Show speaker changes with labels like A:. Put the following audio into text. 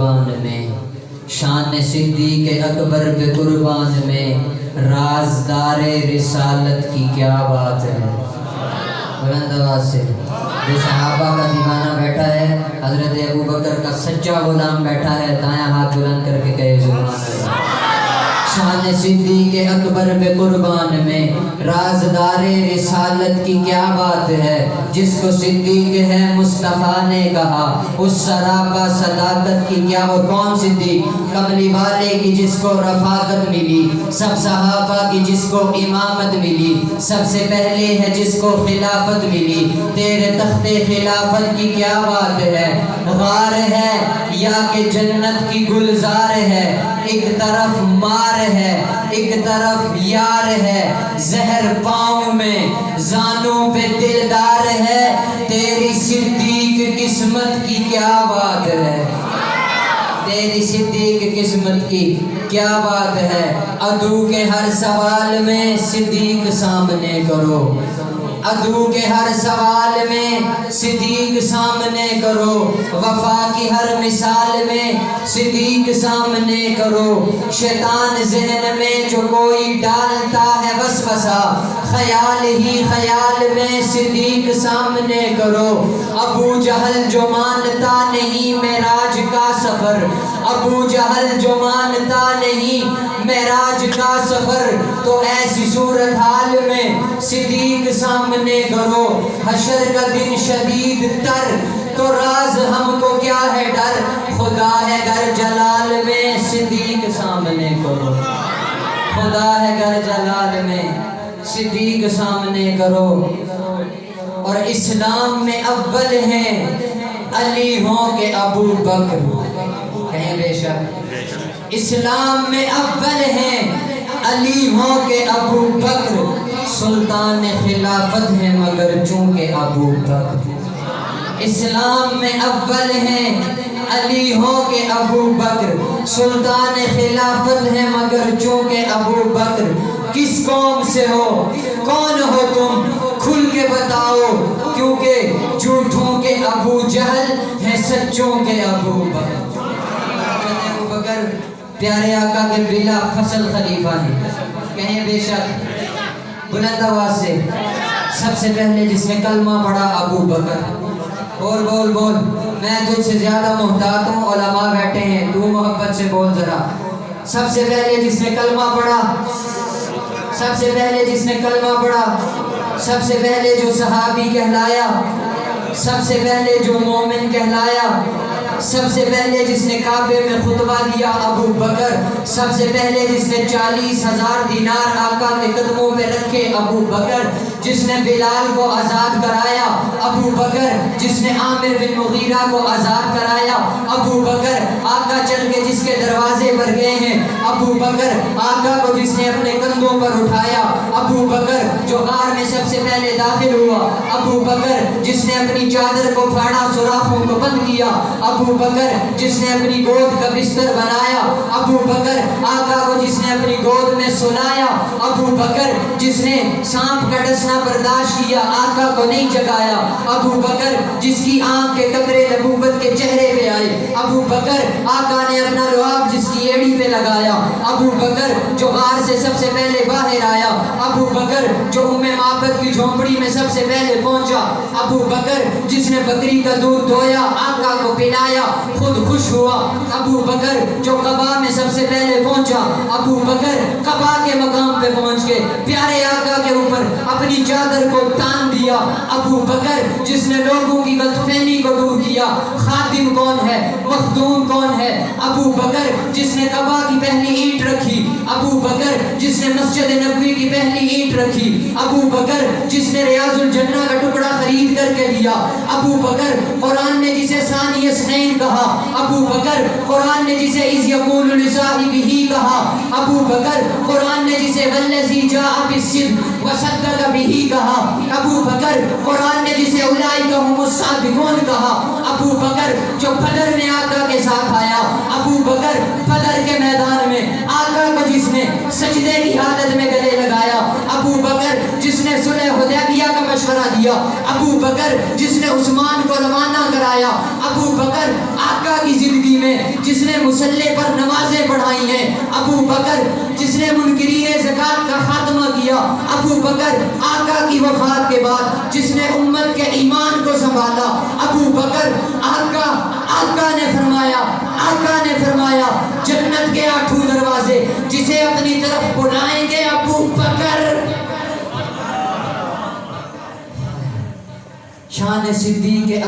A: قربان میں، شان صدیق اکبر پہ قربان میں، رازدار رسالت کی کیا بات ہے۔ بلند آواز سے جو صحابہ کا دیوانہ بیٹھا ہے، حضرت ابوبکر کا سچا غلام بیٹھا ہے، دایاں ہاتھ بلند کر کے کہے سبحان اللہ۔ شان صدیق اکبر پہ قربان میں، رازدار رسالت کی کیا بات ہے۔ جس کو صدیق ہے مصطفیٰ نے کہا، اس سراپا صداقت کی کیا۔ اور کون صدیق؟ کملی والے کی جس کو رفاقت ملی، سب صحابہ کی جس کو امامت ملی، سب سے پہلے ہے جس کو خلافت ملی۔ تیرے تخت خلافت کی کیا بات ہے۔ غار ہے یا کہ جنت کی گلزار ہے، ایک طرف مار ہے ایک طرف یار ہے، زہر پاؤں میں زانوں پہ دلدار ہے، تیری صدیق قسمت کی کیا بات ہے۔ تیری صدیق قسمت کی کیا بات ہے۔ عدو کے ہر سوال میں صدیق سامنے کرو، عدو کے ہر سوال میں صدیق سامنے کرو، وفا کی ہر مثال میں صدیق سامنے کرو۔ شیطان ذہن میں جو کوئی ڈالتا ہے وسوسہ، خیال ہی خیال میں صدیق سامنے کرو۔ ابو جہل جو مانتا نہیں معراج کا سفر، ابو جہل جو مانتا نہیں معراج کا سفر، تو ایسی صورتحال میں صدیق سامنے کرو۔ حشر کا دن شدید تر، تو راز ہم کو کیا ہے ڈر، خدا ہے گر جلال میں صدیق سامنے کرو، خدا ہے گر جلال میں صدیق سامنے کرو۔ اور اسلام میں اول ہیں علی ہوں کہ ابو بکر، کہیں بے شک۔ اسلام میں اول ہیں علی ہوں کہ ابو بکر، سلطان خلافت ہے مگر چونکہ ابو بکر۔ اسلام میں اول ہیں علی ہوں کہ ابو بکر، سلطان خلافت ہے مگر چونکہ ابو بکر۔ کس قوم سے ہو، کون ہو تم، کھل کے بتاؤ، کیونکہ جھوٹوں کے ابو جہل ہیں سچوں کے ابو بکر۔ ابو بکر پیارے آقا کے بلا فصل خلیفہ ہیں، کہیں بے شک بلند آواز سے۔ سب سے پہلے جس نے کلمہ پڑھا ابو بکر۔ بول بول بول، میں تجھ سے زیادہ محتاط ہوں، علماء بیٹھے ہیں، تو محبت سے بول ذرا۔ سب سے پہلے جس نے کلمہ پڑھا، سب سے پہلے جس نے کلمہ پڑھا، سب سے پہلے جو صحابی کہلایا، سب سے پہلے جو مومن کہلایا، سب سے پہلے جس نے کعبے میں خطبہ دیا ابو بکر، سب سے پہلے جس نے 40,000 دینار آقا کے قدموں پہ رکھے ابو بکر، جس نے بلال کو آزاد کرایا ابو بکر، جس نے عامر بن مغیرہ کو آزاد کرایا ابو بکر، آقا چل کے جس کے دروازے پر گئے ہیں ابو بکر، آقا کو جس نے اپنے کندھوں پر اٹھایا ابو بکر، جو غار میں سب سے پہلے داخل ہوا ابو بکر، جس نے اپنی چادر کو پھاڑا سوراخوں کو بند کیا ابو بکر، جس نے اپنی گود کا بستر بنایا ابو بکر، آقا کو جس نے اپنی گود میں سلایا ابو بکر، جس نے سانپ کا ڈسنا برداشت کیا آقا کو نہیں جگایا ابو بکر، جس کی آنکھ کے قطرے نبوت کے چہرے پہ آئے ابو بکر، آقا نے اپنا لعاب جس کی ایڑی پہ لگایا ابو بکر، جو غار سے سب سے پہلے باہر آیا ابو بکر، جو ام معبد کی جھونپڑی میں سب سے پہلے پہنچا ابو بکر، جس نے بکری کا دودھ دھویا آقا کو پلایا خود خوش ہوا ابو بکر، جو قبا میں سب سے پہلے پہنچا ابو بکر، قبا کے مقام پہ پہنچ کے پیارے آقا کے اوپر اپنی چادر کو تان دیا ابو بکر، جس نے لوگوں کی غلط فہمی کو دور کیا۔ خادم کون ہے، مخدوم کون ہے، ابو بکر، جس نے قبا کی پہلی اینٹ رکھی ابو بکر، جس نے مسجد نبوی کی پہلی اینٹ رکھی ابو بکر، جس نے ریاض الجنہ کا ٹکڑا خرید کر کے دیا ابو بکر، قرآن نے جسے ثانی اثنین کہا ابو بکر، قرآن نے جسے اذ یقول لصاحبہ کہا ابو بکر، قرآن نے جسے والذی جاء بالصدق وصدق بہ کہا ابو بکر، قرآن نے جسے اولئک هم الصادقون کہا ابو بکر، جو بدر میں آقا کے ساتھ آیا ابو بکر، بدر کے میدان میں آقا کو جس نے سجدے کی حالت میں گلے لگایا ابو بکر، جس نے صلح حدیبیہ کا مشورہ دیا، ابو بکر جس نے عثمان کو روانہ کرایا، ابو بکر آقا کی زندگی میں جس نے مصلی پر نمازیں پڑھائی ہیں، ابو بکر جس نے منکرین زکوٰۃ کا خاتمہ کیا، ابو بکر آقا کی وفات کے بعد جس نے امت کے ایمان کو سنبھالا، ابو بکر آقا نے فرمایا جنت کے 8 دروازے جسے اپنی طرف بلائیں گے ابو بکر۔ شان صدیق